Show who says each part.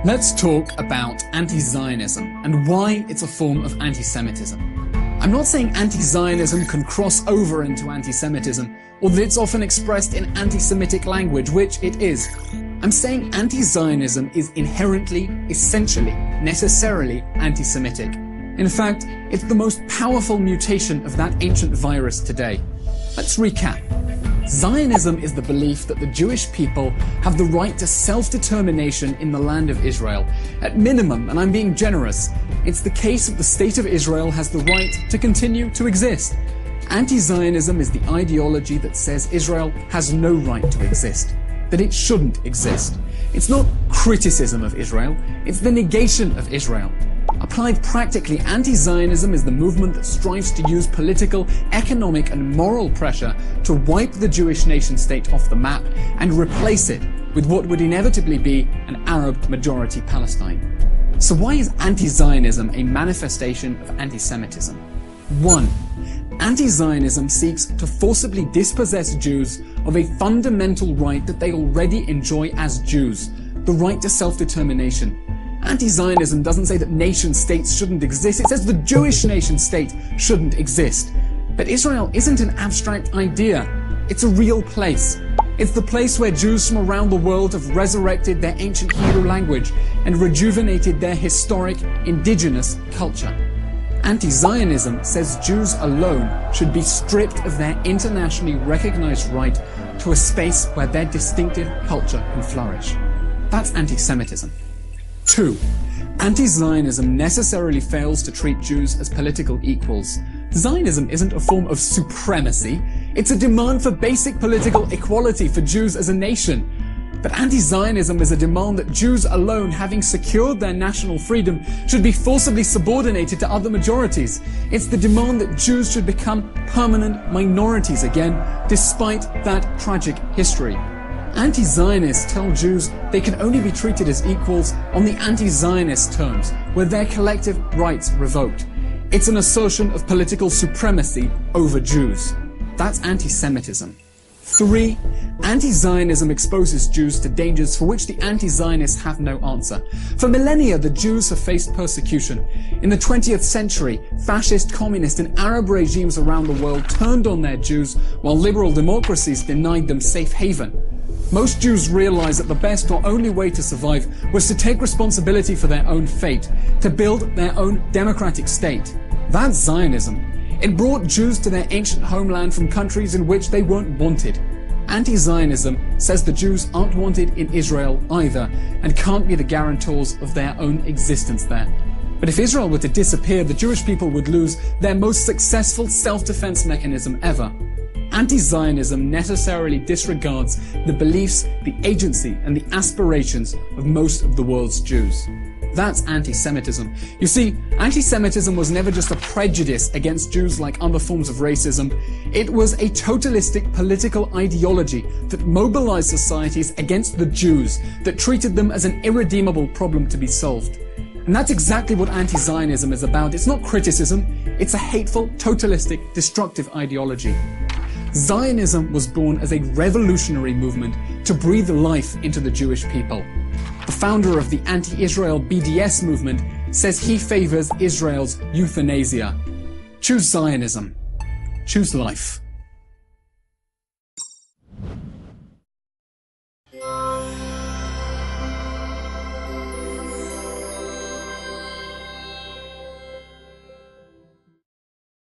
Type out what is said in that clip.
Speaker 1: Let's talk about anti-Zionism and why it's a form of anti-Semitism. I'm not saying anti-Zionism can cross over into anti-Semitism, or that it's often expressed in anti-Semitic language, which it is. I'm saying anti-Zionism is inherently, essentially, necessarily anti-Semitic. In fact, it's the most powerful mutation of that ancient virus today. Let's recap. Zionism is the belief that the Jewish people have the right to self-determination in the land of Israel. At minimum, and I'm being generous, it's the case that the state of Israel has the right to continue to exist. Anti-Zionism is the ideology that says Israel has no right to exist, that it shouldn't exist. It's not criticism of Israel, it's the negation of Israel. Applied practically, anti-Zionism is the movement that strives to use political, economic and moral pressure to wipe the Jewish nation-state off the map and replace it with what would inevitably be an Arab-majority Palestine. So why is anti-Zionism a manifestation of anti-Semitism? 1. Anti-Zionism seeks to forcibly dispossess Jews of a fundamental right that they already enjoy as Jews, the right to self-determination. Anti-Zionism doesn't say that nation-states shouldn't exist, it says the Jewish nation-state shouldn't exist. But Israel isn't an abstract idea, it's a real place. It's the place where Jews from around the world have resurrected their ancient Hebrew language and rejuvenated their historic, indigenous culture. Anti-Zionism says Jews alone should be stripped of their internationally recognized right to a space where their distinctive culture can flourish. That's anti-Semitism. 2. Anti-Zionism necessarily fails to treat Jews as political equals. Zionism isn't a form of supremacy, it's a demand for basic political equality for Jews as a nation. But anti-Zionism is a demand that Jews alone, having secured their national freedom, should be forcibly subordinated to other majorities. It's the demand that Jews should become permanent minorities again, despite that tragic history. Anti-Zionists tell Jews they can only be treated as equals on the anti-Zionist terms, with their collective rights revoked. It's an assertion of political supremacy over Jews. That's anti-Semitism. 3. Anti-Zionism exposes Jews to dangers for which the anti-Zionists have no answer. For millennia, the Jews have faced persecution. In the 20th century, fascist, communist and Arab regimes around the world turned on their Jews, while liberal democracies denied them safe haven. Most Jews realized that the best or only way to survive was to take responsibility for their own fate, to build their own democratic state. That's Zionism. It brought Jews to their ancient homeland from countries in which they weren't wanted. Anti-Zionism says the Jews aren't wanted in Israel either and can't be the guarantors of their own existence there. But if Israel were to disappear, the Jewish people would lose their most successful self-defense mechanism ever. Anti-Zionism necessarily disregards the beliefs, the agency and the aspirations of most of the world's Jews. That's anti-Semitism. You see, anti-Semitism was never just a prejudice against Jews like other forms of racism. It was a totalistic political ideology that mobilized societies against the Jews, that treated them as an irredeemable problem to be solved. And that's exactly what anti-Zionism is about. It's not criticism, it's a hateful, totalistic, destructive ideology. Zionism was born as a revolutionary movement to breathe life into the Jewish people. The founder of the anti-Israel BDS movement says he favors Israel's euthanasia. Choose Zionism. Choose life.